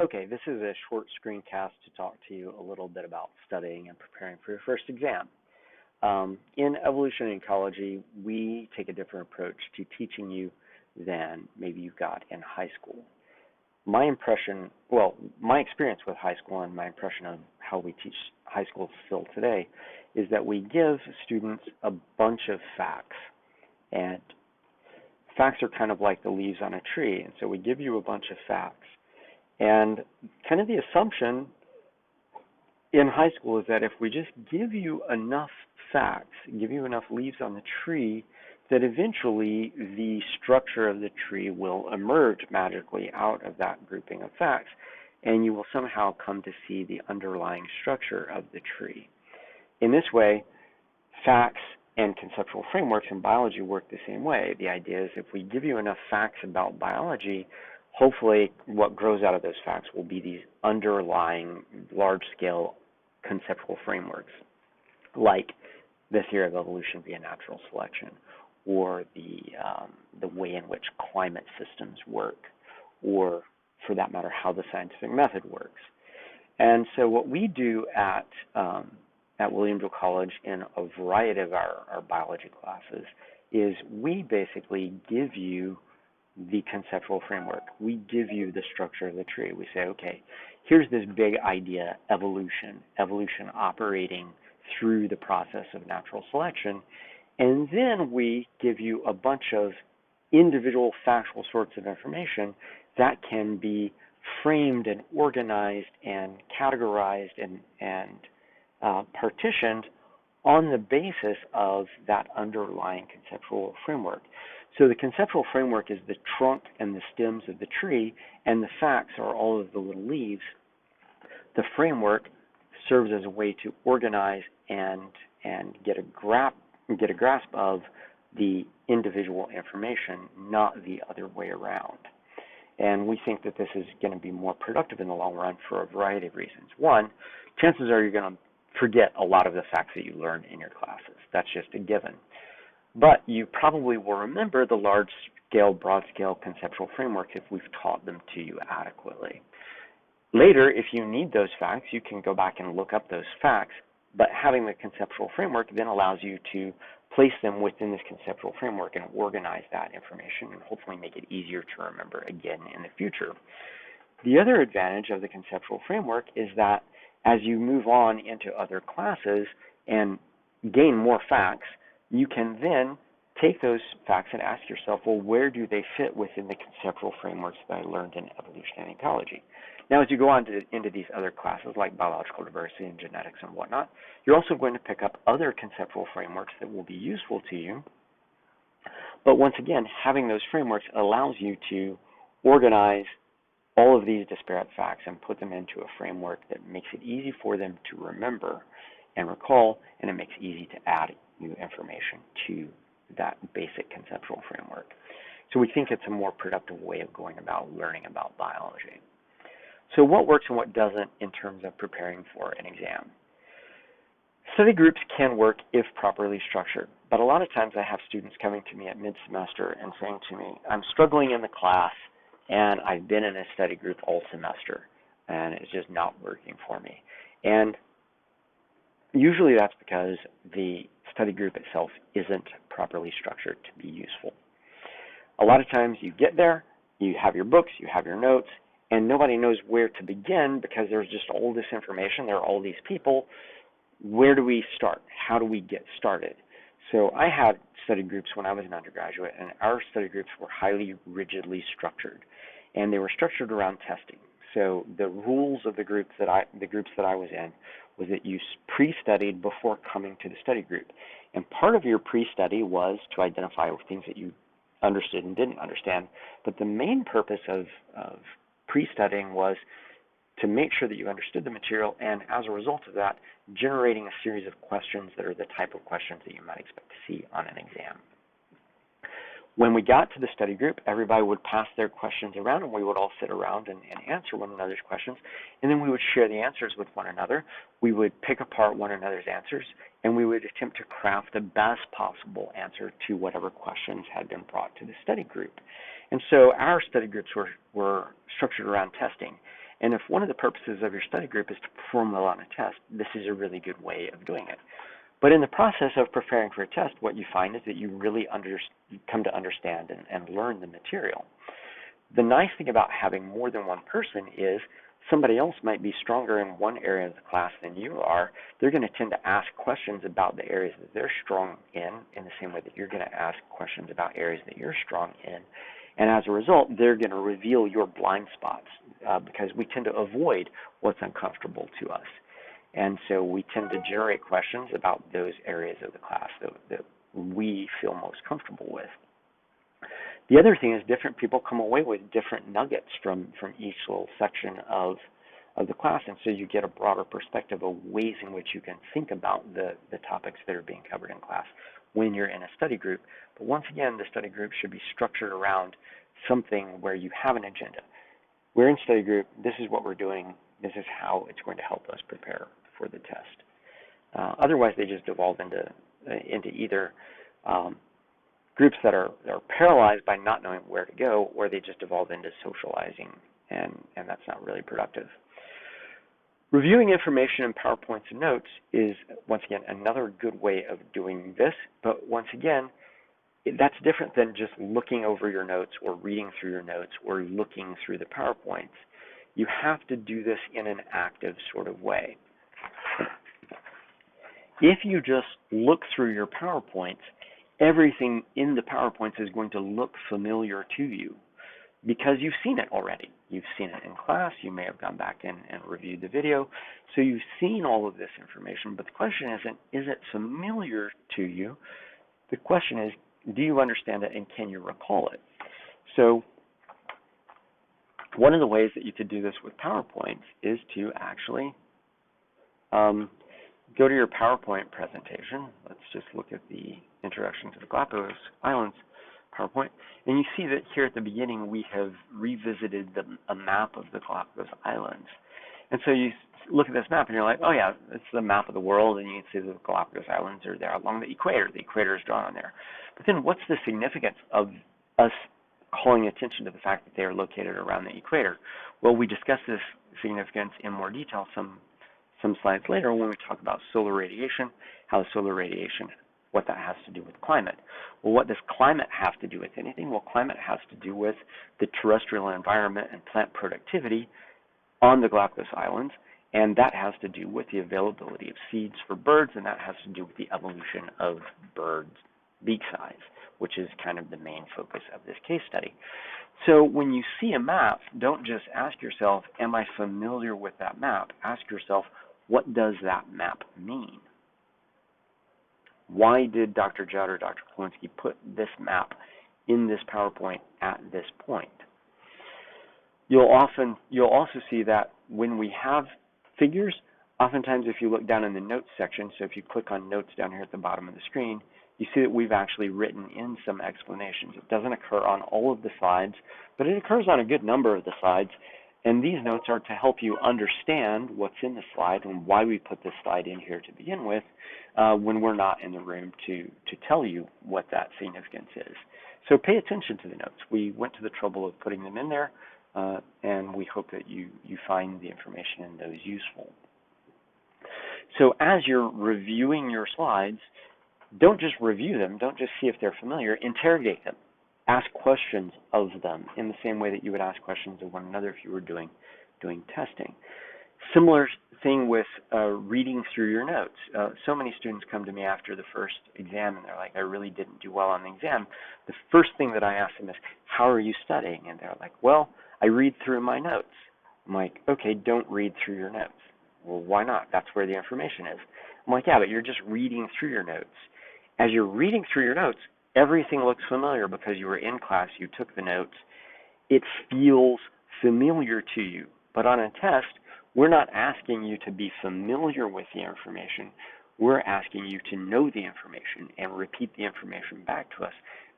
Okay, this is a short screencast to talk to you a little bit about studying and preparing for your first exam. In evolution and ecology, we take a different approach to teaching you than maybe you got in high school. My experience with high school and my impression of how we teach high school still today is that we give students a bunch of facts, and facts are kind of like the leaves on a tree, and so we give you a bunch of facts. And kind of the assumption in high school is that if we just give you enough facts, give you enough leaves on the tree, that eventually the structure of the tree will emerge magically out of that grouping of facts, and you will somehow come to see the underlying structure of the tree. In this way, facts and conceptual frameworks in biology work the same way. The idea is if we give you enough facts about biology, hopefully what grows out of those facts will be these underlying large-scale conceptual frameworks, like the theory of evolution via natural selection, or the way in which climate systems work, or for that matter, how the scientific method works. And so what we do at Williamsville College in a variety of our biology classes is we basically give you the conceptual framework. We give you the structure of the tree. We say, okay, here's this big idea, evolution operating through the process of natural selection, and then we give you a bunch of individual factual sorts of information that can be framed and organized and categorized and partitioned on the basis of that underlying conceptual framework. So the conceptual framework is the trunk and the stems of the tree, and the facts are all of the little leaves. The framework serves as a way to organize and get a grasp of the individual information, not the other way around. And we think that this is going to be more productive in the long run for a variety of reasons. One, chances are you're going to forget a lot of the facts that you learned in your classes. That's just a given. But you probably will remember the large-scale, broad-scale conceptual frameworks if we've taught them to you adequately. Later, if you need those facts, you can go back and look up those facts, but having the conceptual framework then allows you to place them within this conceptual framework and organize that information and hopefully make it easier to remember again in the future. The other advantage of the conceptual framework is that as you move on into other classes and gain more facts, you can then take those facts and ask yourself, well, where do they fit within the conceptual frameworks that I learned in evolution and ecology? Now, as you go on into these other classes like biological diversity and genetics and whatnot, you're also going to pick up other conceptual frameworks that will be useful to you. But once again, having those frameworks allows you to organize all of these disparate facts and put them into a framework that makes it easy for them to remember and recall, and it makes it easy to add new information to that basic conceptual framework. So we think it's a more productive way of going about learning about biology. So what works and what doesn't in terms of preparing for an exam? Study groups can work if properly structured, but a lot of times I have students coming to me at mid-semester and saying to me, I'm struggling in the class and I've been in a study group all semester and it's just not working for me. And usually that's because the study group itself isn't properly structured to be useful. A lot of times you get there, you have your books, you have your notes, and nobody knows where to begin because there's just all this information, there are all these people. Where do we start? How do we get started? So I had study groups when I was an undergraduate, and our study groups were highly rigidly structured, and they were structured around testing. So the rules of the groups that I was in was that you pre-studied before coming to the study group. And part of your pre-study was to identify things that you understood and didn't understand. But the main purpose of pre-studying was to make sure that you understood the material, and as a result of that, generating a series of questions that are the type of questions that you might expect to see on an exam. When we got to the study group, everybody would pass their questions around, and we would all sit around and answer one another's questions, and then we would share the answers with one another. We would pick apart one another's answers, and we would attempt to craft the best possible answer to whatever questions had been brought to the study group. And so our study groups were structured around testing. And if one of the purposes of your study group is to perform well on a test, this is a really good way of doing it. But in the process of preparing for a test, what you find is that you really come to understand and learn the material. The nice thing about having more than one person is somebody else might be stronger in one area of the class than you are. They're going to tend to ask questions about the areas that they're strong in the same way that you're going to ask questions about areas that you're strong in. And as a result, they're going to reveal your blind spots because we tend to avoid what's uncomfortable to us. And so we tend to generate questions about those areas of the class that we feel most comfortable with. The other thing is different people come away with different nuggets from each little section of the class, and so you get a broader perspective of ways in which you can think about the topics that are being covered in class when you're in a study group. But once again, the study group should be structured around something where you have an agenda. We're in study group, this is what we're doing, this is how it's going to help us prepare for the test. Otherwise, they just devolve into either groups that are paralyzed by not knowing where to go, or they just evolve into socializing, and that's not really productive. Reviewing information in PowerPoints and notes is, once again, another good way of doing this, but once again, that's different than just looking over your notes or reading through your notes or looking through the PowerPoints. You have to do this in an active sort of way. If you just look through your PowerPoints, everything in the PowerPoints is going to look familiar to you because you've seen it already. You've seen it in class. You may have gone back and reviewed the video. So you've seen all of this information, but the question isn't, is it familiar to you? The question is, do you understand it and can you recall it? So one of the ways that you could do this with PowerPoints is to actually go to your PowerPoint presentation. Let's just look at the Introduction to the Galapagos Islands PowerPoint. And you see that here at the beginning we have revisited a map of the Galapagos Islands. And so you look at this map and you're like, oh yeah, it's the map of the world, and you can see the Galapagos Islands are there along the equator. The equator is drawn on there. But then what's the significance of us calling attention to the fact that they are located around the equator? Well, we discuss this significance in more detail some slides later when we talk about solar radiation, how solar radiation, what that has to do with climate. Well, what does climate have to do with anything? Well, climate has to do with the terrestrial environment and plant productivity on the Galapagos Islands, and that has to do with the availability of seeds for birds, and that has to do with the evolution of birds' beak size, which is kind of the main focus of this case study. So when you see a map, don't just ask yourself, am I familiar with that map? Ask yourself, what does that map mean? Why did Dr. Judd or Dr. Kowinski put this map in this PowerPoint at this point? You'll also see that when we have figures, oftentimes if you look down in the notes section, so if you click on notes down here at the bottom of the screen, you see that we've actually written in some explanations. It doesn't occur on all of the slides, but it occurs on a good number of the slides. And these notes are to help you understand what's in the slide and why we put this slide in here to begin with when we're not in the room to tell you what that significance is. So pay attention to the notes. We went to the trouble of putting them in there, and we hope that you find the information in those useful. So as you're reviewing your slides, don't just review them. Don't just see if they're familiar. Interrogate them. Ask questions of them in the same way that you would ask questions of one another if you were doing testing. Similar thing with reading through your notes. So many students come to me after the first exam and they're like, I really didn't do well on the exam. The first thing that I ask them is, how are you studying? And they're like, well, I read through my notes. I'm like, okay, don't read through your notes. Well, why not? That's where the information is. I'm like, yeah, but you're just reading through your notes. As you're reading through your notes, everything looks familiar because you were in class, you took the notes. It feels familiar to you. But on a test, we're not asking you to be familiar with the information. We're asking you to know the information and repeat the information back to us.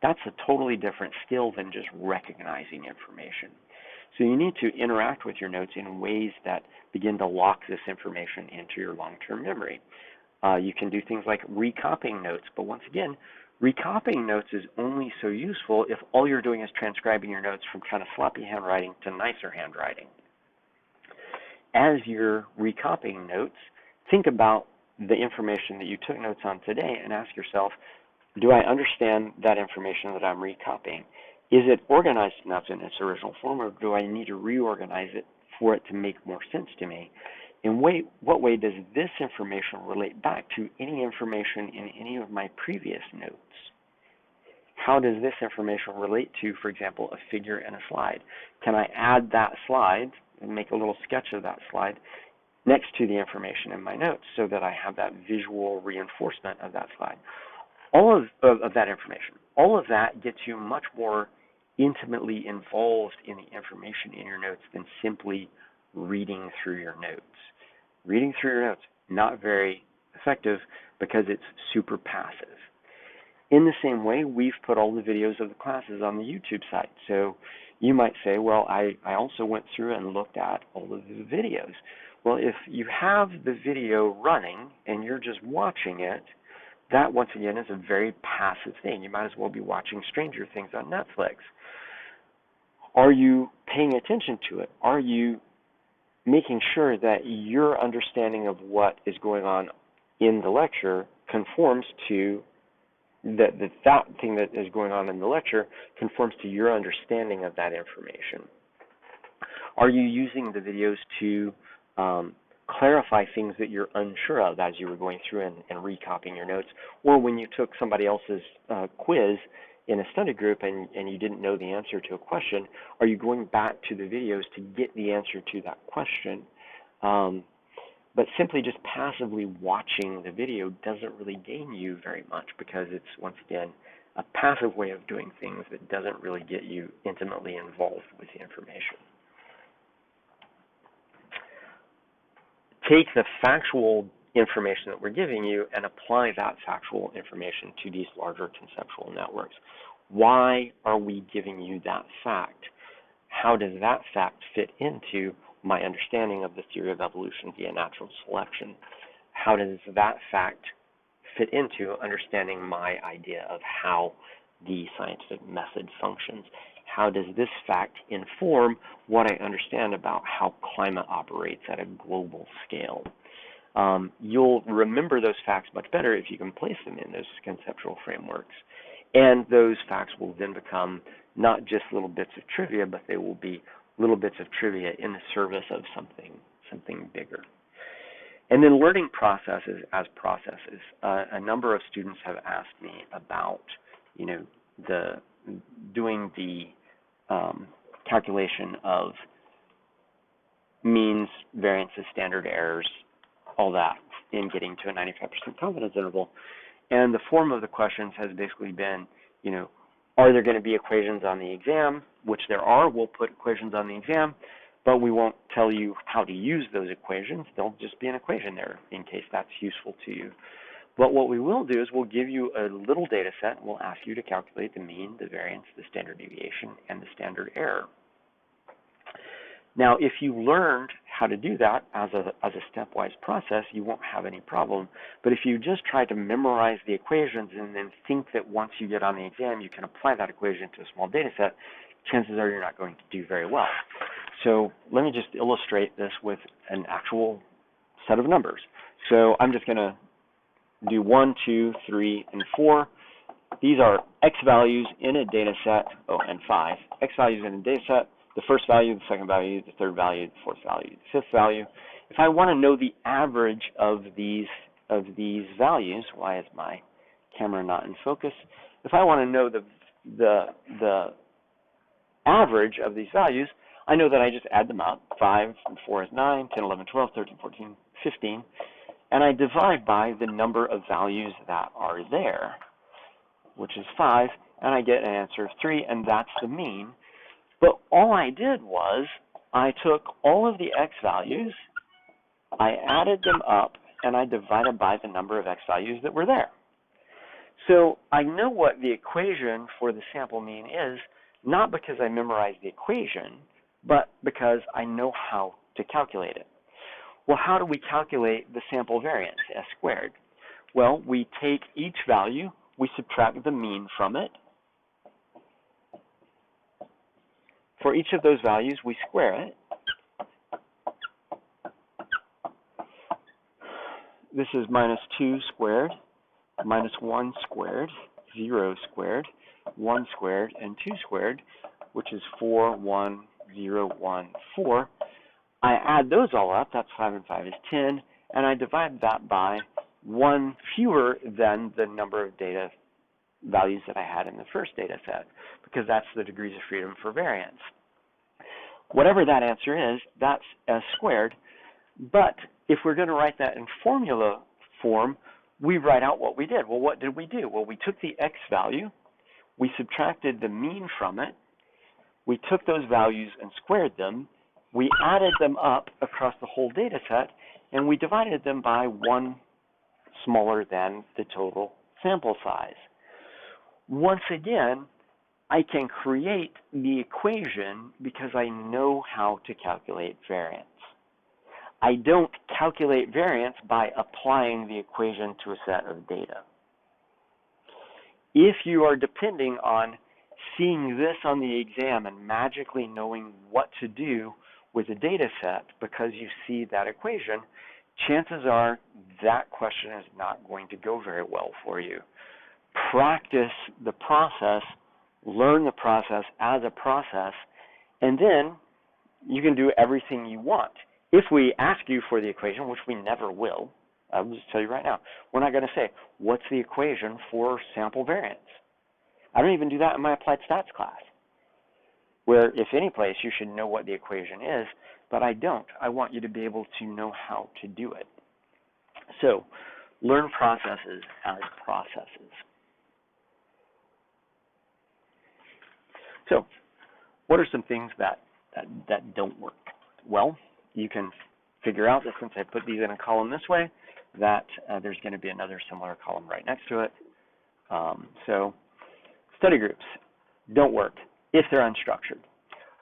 That's a totally different skill than just recognizing information. So you need to interact with your notes in ways that begin to lock this information into your long-term memory. You can do things like recopying notes, but once again, recopying notes is only so useful if all you're doing is transcribing your notes from kind of sloppy handwriting to nicer handwriting. as you're recopying notes, think about the information that you took notes on today and ask yourself, do I understand that information that I'm recopying? Is it organized enough in its original form, or do I need to reorganize it for it to make more sense to me? In what way does this information relate back to any information in any of my previous notes? How does this information relate to, for example, a figure and a slide? Can I add that slide and make a little sketch of that slide next to the information in my notes so that I have that visual reinforcement of that slide? All of that information, all of that gets you much more intimately involved in the information in your notes than simply reading through your notes. Reading through your notes, not very effective because it's super passive. In the same way, we've put all the videos of the classes on the YouTube site. So you might say, well, I also went through and looked at all of the videos. Well, if you have the video running and you're just watching it, that, once again, is a very passive thing. You might as well be watching Stranger Things on Netflix. Are you paying attention to it? Are you making sure that your understanding of what is going on in the lecture conforms to that thing that is going on in the lecture conforms to your understanding of that information? Are you using the videos to clarify things that you're unsure of as you were going through and recopying your notes, or when you took somebody else's quiz in a study group and you didn't know the answer to a question, are you going back to the videos to get the answer to that question? But simply just passively watching the video doesn't really gain you very much because it's, once again, a passive way of doing things that doesn't really get you intimately involved with the information. Take the factual information that we're giving you and apply that factual information to these larger conceptual networks. Why are we giving you that fact? How does that fact fit into my understanding of the theory of evolution via natural selection? How does that fact fit into understanding my idea of how the scientific method functions? How does this fact inform what I understand about how climate operates at a global scale? You'll remember those facts much better if you can place them in those conceptual frameworks. And those facts will then become not just little bits of trivia, but they will be little bits of trivia in the service of something bigger. And then learning processes as processes. A number of students have asked me about, doing the calculation of means, variances, standard errors, all that in getting to a 95% confidence interval. And the form of the questions has basically been, are there going to be equations on the exam? Which there are. We'll put equations on the exam, but we won't tell you how to use those equations. There'll just be an equation there in case that's useful to you. But what we will do is we'll give you a little data set and we'll ask you to calculate the mean, the variance, the standard deviation, and the standard error. Now, if you learned how to do that as a stepwise process, you won't have any problem. But if you just try to memorize the equations and then think that once you get on the exam, you can apply that equation to a small data set, chances are you're not going to do very well. So let me just illustrate this with an actual set of numbers. So I'm just going to do 1, 2, 3, and 4. These are x values in a data set, and 5. X values in a data set, the first value, the second value, the third value, the fourth value, the fifth value. If I want to know the average of these values, why is my camera not in focus? If I want to know the average of these values, I know that I just add them up. 5 and 4 is 9, 10, 11, 12, 13, 14, 15. And I divide by the number of values that are there, which is 5, and I get an answer of 3, and that's the mean. But all I did was I took all of the x values, I added them up, and I divided by the number of x values that were there. So I know what the equation for the sample mean is, not because I memorized the equation, but because I know how to calculate it. Well, how do we calculate the sample variance, S squared? Well, we take each value, we subtract the mean from it. For each of those values, we square it. this is minus 2 squared, minus 1 squared, 0 squared, 1 squared, and 2 squared, which is 4, 1, 0, 1, 4. I add those all up, that's 5 and 5 is 10, and I divide that by 1 fewer than the number of data values that I had in the first data set, because that's the degrees of freedom for variance. Whatever that answer is, that's S squared, but if we're going to write that in formula form, we write out what we did. Well, what did we do? Well, we took the X value, we subtracted the mean from it, we took those values and squared them, we added them up across the whole data set, and we divided them by 1 smaller than the total sample size. Once again, I can create the equation because I know how to calculate variance. I don't calculate variance by applying the equation to a set of data. If you are depending on seeing this on the exam and magically knowing what to do with a data set because you see that equation, chances are that question is not going to go very well for you. Practice the process, learn the process as a process, and then you can do everything you want. If we ask you for the equation, which we never will, I'll just tell you right now, we're not going to say, what's the equation for sample variance? I don't even do that in my applied stats class, where if any place you should know what the equation is, but I don't. I want you to be able to know how to do it. So, learn processes as processes. So, what are some things that don't work? Well, you can figure out that since I put these in a column this way, that there's going to be another similar column right next to it. So, study groups don't work if they're unstructured.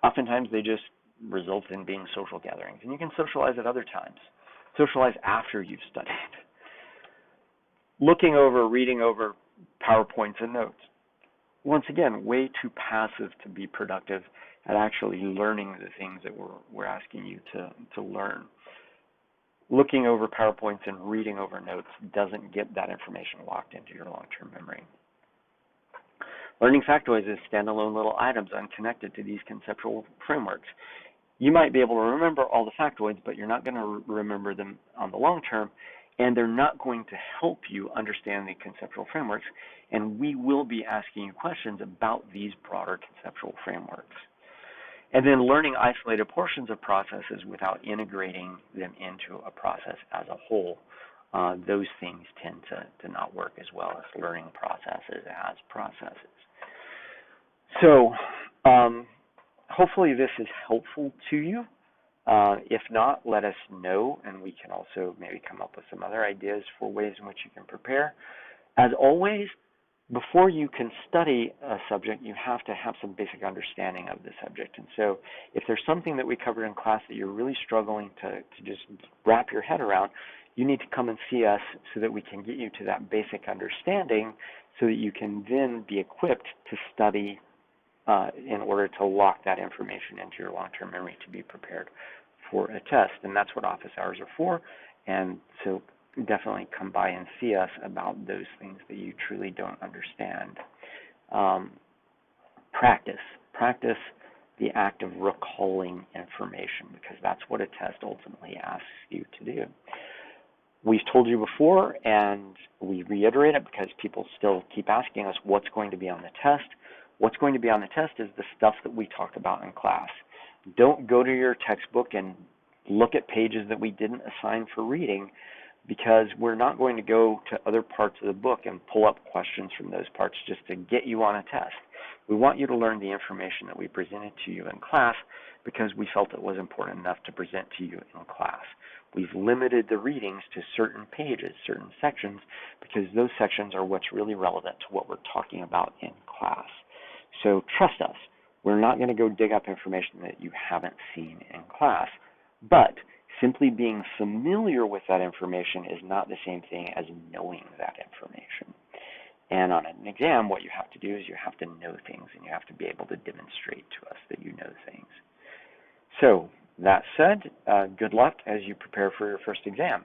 Oftentimes they just result in being social gatherings, and you can socialize at other times. Socialize after you've studied. Looking over, reading over PowerPoints and notes. Once again, way too passive to be productive at actually learning the things that we're asking you to learn. Looking over PowerPoints and reading over notes doesn't get that information locked into your long-term memory. Learning factoids is standalone little items unconnected to these conceptual frameworks. You might be able to remember all the factoids, but you're not going to remember them on the long term, and they're not going to help you understand the conceptual frameworks, and we will be asking you questions about these broader conceptual frameworks. And then learning isolated portions of processes without integrating them into a process as a whole, those things tend to not work as well as learning processes as processes. So hopefully this is helpful to you. If not, let us know, and we can also maybe come up with some other ideas for ways in which you can prepare. As always, before you can study a subject, you have to have some basic understanding of the subject. And so if there's something that we covered in class that you're really struggling to just wrap your head around, you need to come and see us so that we can get you to that basic understanding so that you can then be equipped to study in order to lock that information into your long-term memory to be prepared for a test. And that's what office hours are for. And so definitely come by and see us about those things that you truly don't understand. Practice the act of recalling information, because that's what a test ultimately asks you to do. We've told you before, and we reiterate it because people still keep asking us what's going to be on the test. What's going to be on the test is the stuff that we talk about in class. Don't go to your textbook and look at pages that we didn't assign for reading, because we're not going to go to other parts of the book and pull up questions from those parts just to get you on a test. We want you to learn the information that we presented to you in class because we felt it was important enough to present to you in class. We've limited the readings to certain pages, certain sections, because those sections are what's really relevant to what we're talking about in class. So trust us, we're not going to go dig up information that you haven't seen in class, but simply being familiar with that information is not the same thing as knowing that information. And on an exam, what you have to do is you have to know things, and you have to be able to demonstrate to us that you know things. So, that said, good luck as you prepare for your first exam.